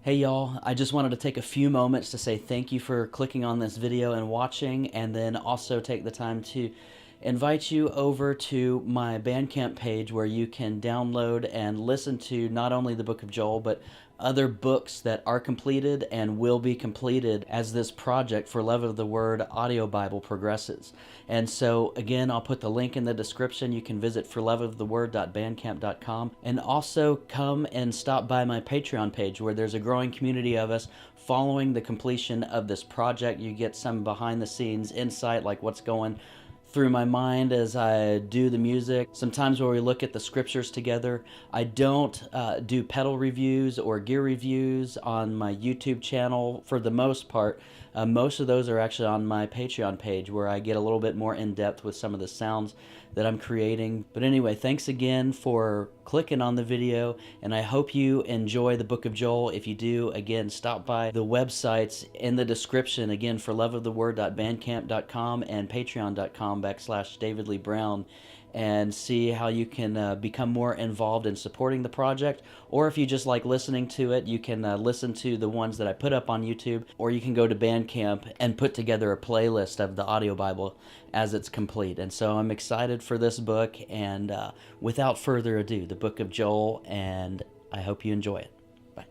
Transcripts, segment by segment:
Hey y'all, I just wanted to take a few moments to say thank you for clicking on this video and watching, and then also take the time to invite you over to my Bandcamp page where you can download and listen to not only the Book of Joel, but other books that are completed and will be completed as this project for Love of the Word audio Bible progresses. And so again, I'll put the link in the description. You can visit forloveoftheword.bandcamp.com, and also come and stop by my Patreon page where there's a growing community of us following the completion of this project. You get some behind the scenes insight, like what's going through my mind as I do the music. Sometimes where we look at the scriptures together. I don't do pedal reviews or gear reviews on my YouTube channel for the most part. Most of those are actually on my Patreon page where I get a little bit more in depth with some of the sounds that I'm creating. But anyway, thanks again for clicking on the video, and I hope you enjoy the Book of Joel. If you do, again, stop by the websites in the description, again, for loveoftheword.bandcamp.com and patreon.com/David Lee Brown, and see how you can become more involved in supporting the project. Or if you just like listening to it, you can listen to the ones that I put up on YouTube, or you can go to Bandcamp and put together a playlist of the audio Bible as it's complete. And so I'm excited for this book, and without further ado, the Book of Joel, and I hope you enjoy it. Bye.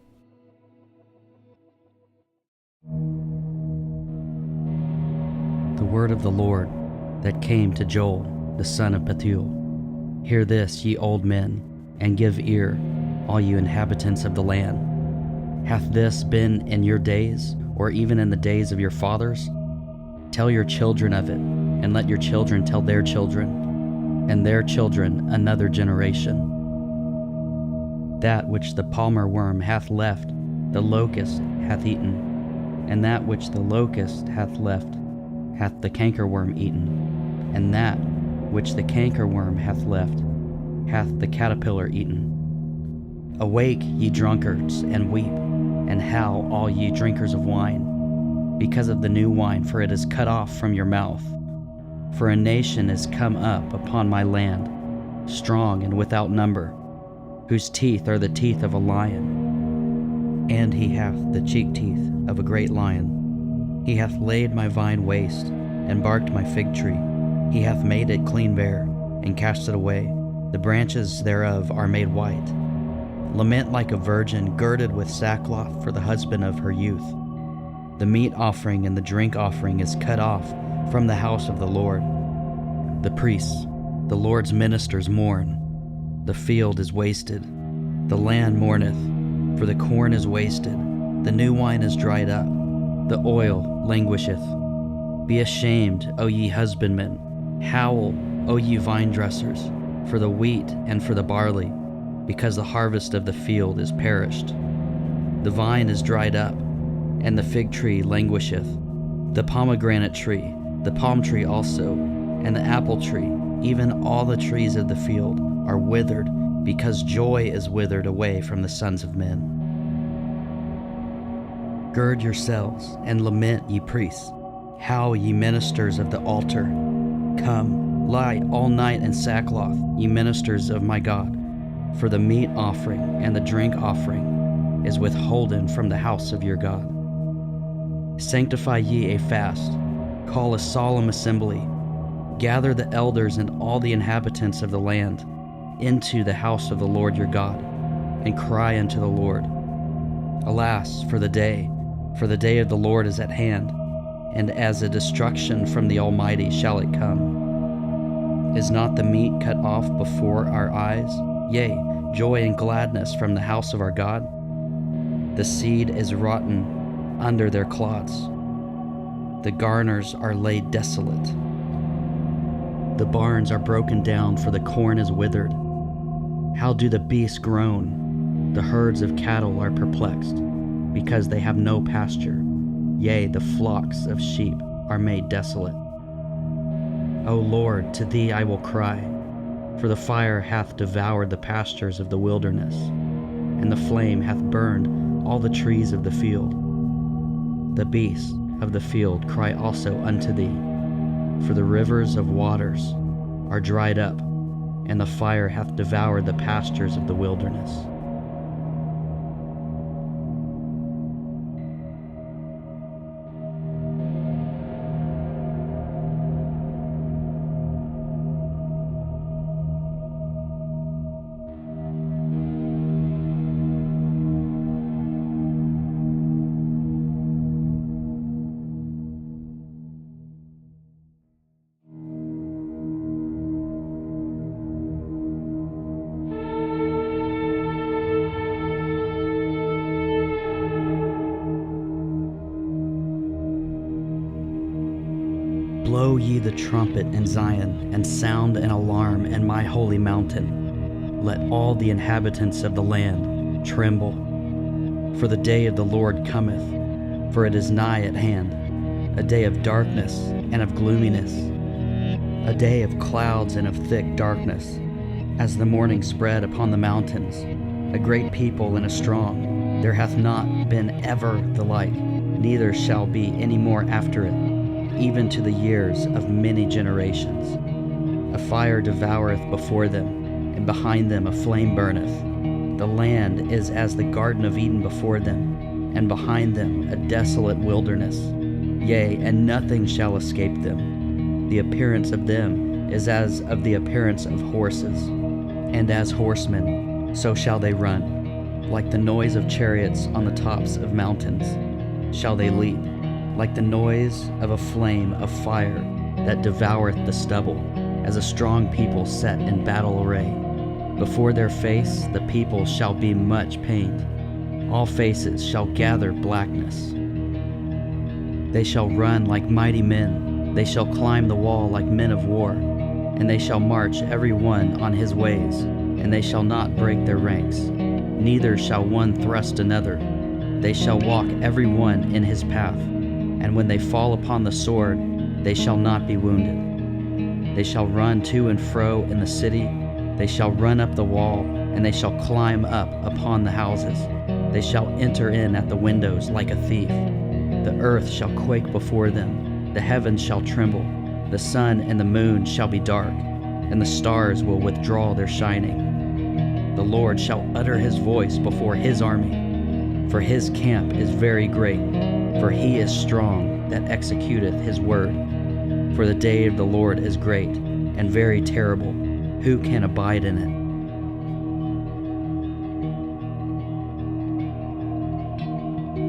The word of the Lord that came to Joel, the son of Pethuel. Hear this, ye old men, and give ear, all you inhabitants of the land. Hath this been in your days, or even in the days of your fathers? Tell your children of it, and let your children tell their children, and their children another generation. That which the palmer worm hath left, the locust hath eaten, and that which the locust hath left, hath the cankerworm eaten, and that which the cankerworm hath left, hath the caterpillar eaten. Awake, ye drunkards, and weep, and howl, all ye drinkers of wine, because of the new wine, for it is cut off from your mouth. For a nation is come up upon my land, strong and without number, whose teeth are the teeth of a lion, and he hath the cheek teeth of a great lion. He hath laid my vine waste, and barked my fig tree. He hath made it clean bare, and cast it away. The branches thereof are made white. Lament like a virgin girded with sackcloth for the husband of her youth. The meat offering and the drink offering is cut off from the house of the Lord. The priests, the Lord's ministers, mourn. The field is wasted. The land mourneth, for the corn is wasted. The new wine is dried up. The oil languisheth. Be ashamed, O ye husbandmen. Howl, O ye vine dressers, for the wheat and for the barley, because the harvest of the field is perished. The vine is dried up, and the fig tree languisheth. The pomegranate tree, the palm tree also, and the apple tree, even all the trees of the field, are withered, because joy is withered away from the sons of men. Gird yourselves, and lament, ye priests. Howl, ye ministers of the altar. Come, lie all night in sackcloth, ye ministers of my God, for the meat offering and the drink offering is withholden from the house of your God. Sanctify ye a fast, call a solemn assembly, gather the elders and all the inhabitants of the land into the house of the Lord your God, and cry unto the Lord. Alas, for the day of the Lord is at hand, and as a destruction from the Almighty shall it come. Is not the meat cut off before our eyes? Yea, joy and gladness from the house of our God. The seed is rotten under their clods. The garners are laid desolate. The barns are broken down, for the corn is withered. How do the beasts groan? The herds of cattle are perplexed, because they have no pasture. Yea, the flocks of sheep are made desolate. O Lord, to thee I will cry, for the fire hath devoured the pastures of the wilderness, and the flame hath burned all the trees of the field. The beasts of the field cry also unto thee, for the rivers of waters are dried up, and the fire hath devoured the pastures of the wilderness. Blow ye the trumpet in Zion, and sound an alarm in my holy mountain. Let all the inhabitants of the land tremble. For the day of the Lord cometh, for it is nigh at hand, a day of darkness and of gloominess, a day of clouds and of thick darkness, as the morning spread upon the mountains, a great people and a strong. There hath not been ever the like, neither shall be any more after it, even to the years of many generations. A fire devoureth before them, and behind them a flame burneth. The land is as the Garden of Eden before them, and behind them a desolate wilderness. Yea, and nothing shall escape them. The appearance of them is as of the appearance of horses, and as horsemen, so shall they run. Like the noise of chariots on the tops of mountains shall they leap, like the noise of a flame of fire that devoureth the stubble, as a strong people set in battle array. Before their face the people shall be much pained. All faces shall gather blackness. They shall run like mighty men. They shall climb the wall like men of war. And they shall march every one on his ways, and they shall not break their ranks. Neither shall one thrust another. They shall walk every one in his path. And when they fall upon the sword, they shall not be wounded. They shall run to and fro in the city. They shall run up the wall, and they shall climb up upon the houses. They shall enter in at the windows like a thief. The earth shall quake before them. The heavens shall tremble. The sun and the moon shall be dark, and the stars will withdraw their shining. The Lord shall utter his voice before his army, for his camp is very great, for he is strong that executeth his word. For the day of the Lord is great and very terrible. Who can abide in it?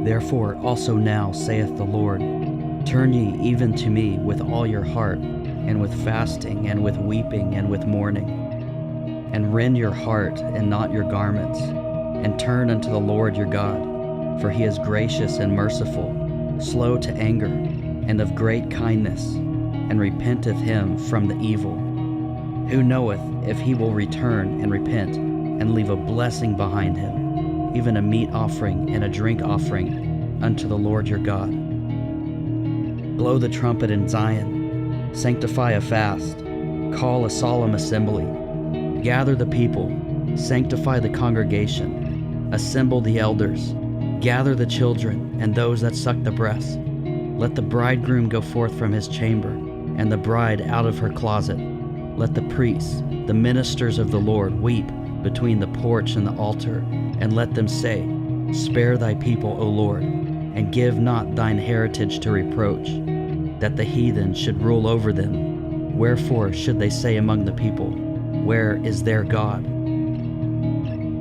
Therefore also now saith the Lord, turn ye even to me with all your heart, and with fasting, and with weeping, and with mourning. And rend your heart, and not your garments, and turn unto the Lord your God. For he is gracious and merciful, slow to anger, and of great kindness, and repenteth him from the evil. Who knoweth if he will return and repent, and leave a blessing behind him, even a meat offering and a drink offering unto the Lord your God? Blow the trumpet in Zion, sanctify a fast, call a solemn assembly, gather the people, sanctify the congregation, assemble the elders, gather the children and those that suck the breast. Let the bridegroom go forth from his chamber, and the bride out of her closet. Let the priests, the ministers of the Lord, weep between the porch and the altar, and let them say, spare thy people, O Lord, and give not thine heritage to reproach, that the heathen should rule over them. Wherefore should they say among the people, where is their God?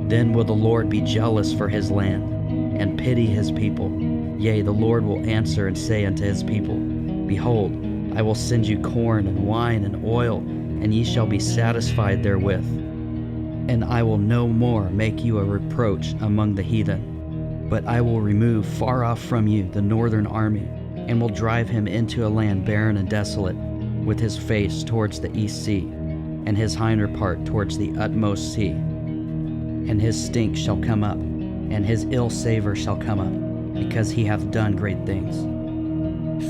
Then will the Lord be jealous for his land, and pity his people. Yea, the Lord will answer and say unto his people, behold, I will send you corn and wine and oil, and ye shall be satisfied therewith. And I will no more make you a reproach among the heathen, but I will remove far off from you the northern army, and will drive him into a land barren and desolate, with his face towards the east sea, and his hinder part towards the utmost sea. And his stink shall come up, and his ill savor shall come up, because he hath done great things.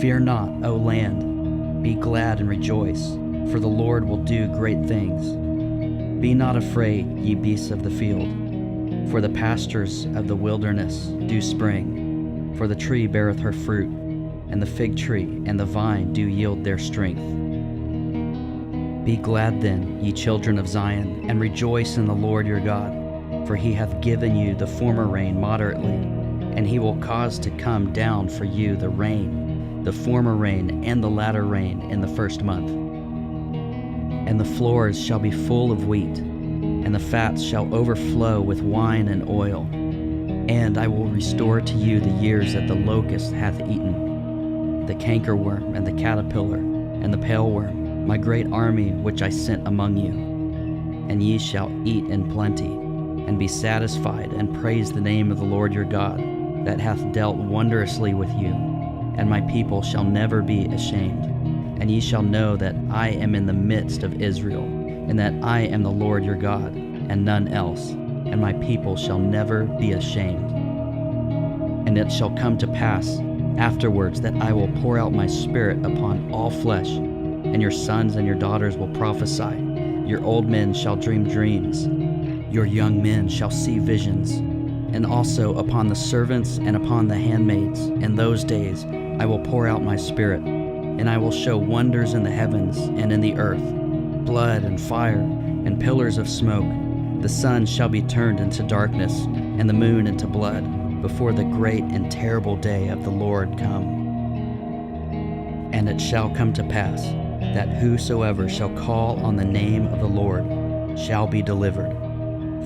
Fear not, O land, be glad and rejoice, for the Lord will do great things. Be not afraid, ye beasts of the field, for the pastures of the wilderness do spring. For the tree beareth her fruit, and the fig tree and the vine do yield their strength. Be glad then, ye children of Zion, and rejoice in the Lord your God, for he hath given you the former rain moderately, and he will cause to come down for you the rain, the former rain and the latter rain in the first month. And the floors shall be full of wheat, and the fats shall overflow with wine and oil. And I will restore to you the years that the locust hath eaten, the cankerworm and the caterpillar and the paleworm, my great army which I sent among you. And ye shall eat in plenty, and be satisfied, and praise the name of the Lord your God, that hath dealt wondrously with you, and my people shall never be ashamed. and ye shall know that I am in the midst of Israel, and that I am the Lord your God, and none else, and my people shall never be ashamed. And it shall come to pass afterwards that I will pour out my Spirit upon all flesh, and your sons and your daughters will prophesy. Your old men shall dream dreams. Your young men shall see visions. And also upon the servants and upon the handmaids in those days I will pour out my Spirit, and I will show wonders in the heavens and in the earth, blood and fire and pillars of smoke. The sun shall be turned into darkness, and the moon into blood, before the great and terrible day of the Lord come. And it shall come to pass that whosoever shall call on the name of the Lord shall be delivered.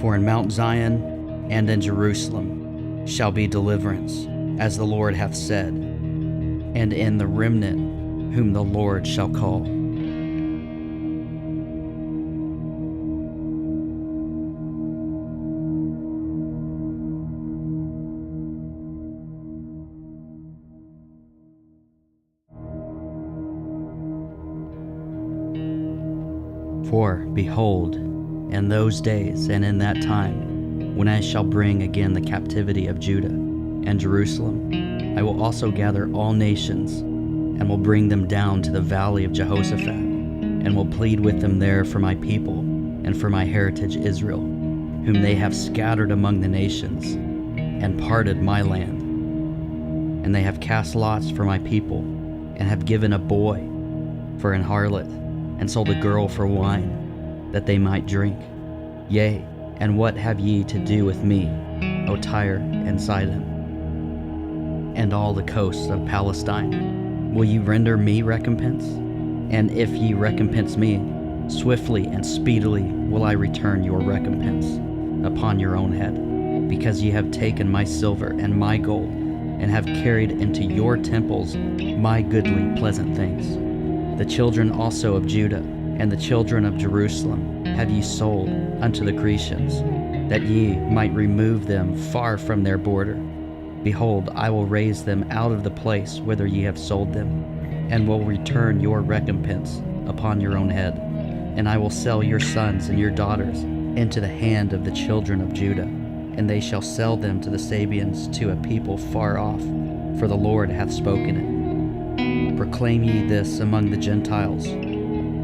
For in Mount Zion and in Jerusalem shall be deliverance, as the Lord hath said, and in the remnant whom the Lord shall call. For, behold, in those days and in that time, when I shall bring again the captivity of Judah and Jerusalem, I will also gather all nations, and will bring them down to the valley of Jehoshaphat, and will plead with them there for my people and for my heritage Israel, whom they have scattered among the nations, and parted my land. And they have cast lots for my people, and have given a boy for an harlot, and sold a girl for wine, that they might drink. Yea, and what have ye to do with me, O Tyre and Sidon, and all the coasts of Palestine? Will ye render me recompense? And if ye recompense me, swiftly and speedily will I return your recompense upon your own head, because ye have taken my silver and my gold, and have carried into your temples my goodly pleasant things. The children also of Judah and the children of Jerusalem have ye sold unto the Grecians, that ye might remove them far from their border. Behold, I will raise them out of the place whither ye have sold them, and will return your recompense upon your own head. And I will sell your sons and your daughters into the hand of the children of Judah, and they shall sell them to the Sabeans, to a people far off, for the Lord hath spoken it. Proclaim ye this among the Gentiles.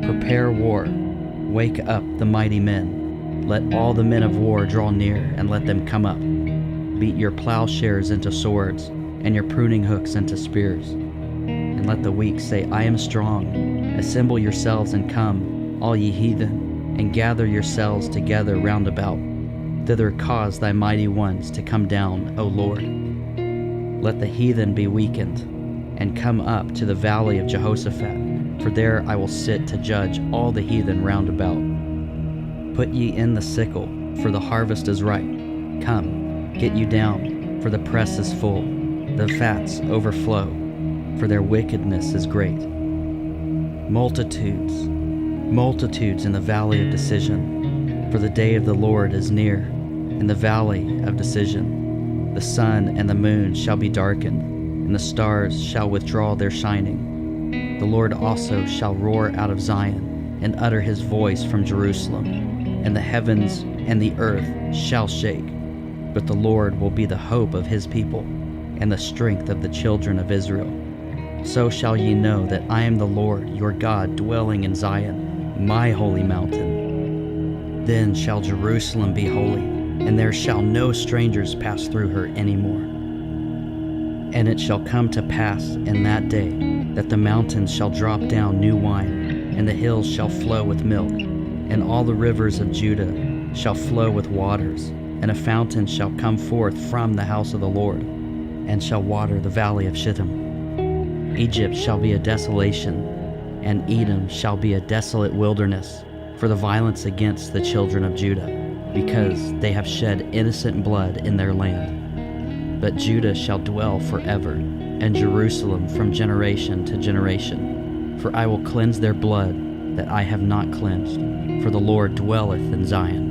Prepare war, wake up the mighty men. Let all the men of war draw near, and let them come up. Beat your plowshares into swords, and your pruning hooks into spears. And let the weak say, I am strong. Assemble yourselves and come, all ye heathen, and gather yourselves together round about. Thither cause thy mighty ones to come down, O Lord. Let the heathen be weakened, and come up to the valley of Jehoshaphat, for there I will sit to judge all the heathen round about. Put ye in the sickle, for the harvest is ripe. Come, get you down, for the press is full. The fats overflow, for their wickedness is great. Multitudes, multitudes in the valley of decision, for the day of the Lord is near, in the valley of decision. The sun and the moon shall be darkened, and the stars shall withdraw their shining. The Lord also shall roar out of Zion, and utter his voice from Jerusalem, and the heavens and the earth shall shake. But the Lord will be the hope of his people, and the strength of the children of Israel. So shall ye know that I am the Lord your God, dwelling in Zion, my holy mountain. Then shall Jerusalem be holy, and there shall no strangers pass through her any more. And it shall come to pass in that day that the mountains shall drop down new wine, and the hills shall flow with milk, and all the rivers of Judah shall flow with waters, and a fountain shall come forth from the house of the Lord, and shall water the valley of Shittim. Egypt shall be a desolation, and Edom shall be a desolate wilderness, for the violence against the children of Judah, because they have shed innocent blood in their land. But Judah shall dwell forever, and Jerusalem from generation to generation. For I will cleanse their blood that I have not cleansed, for the Lord dwelleth in Zion.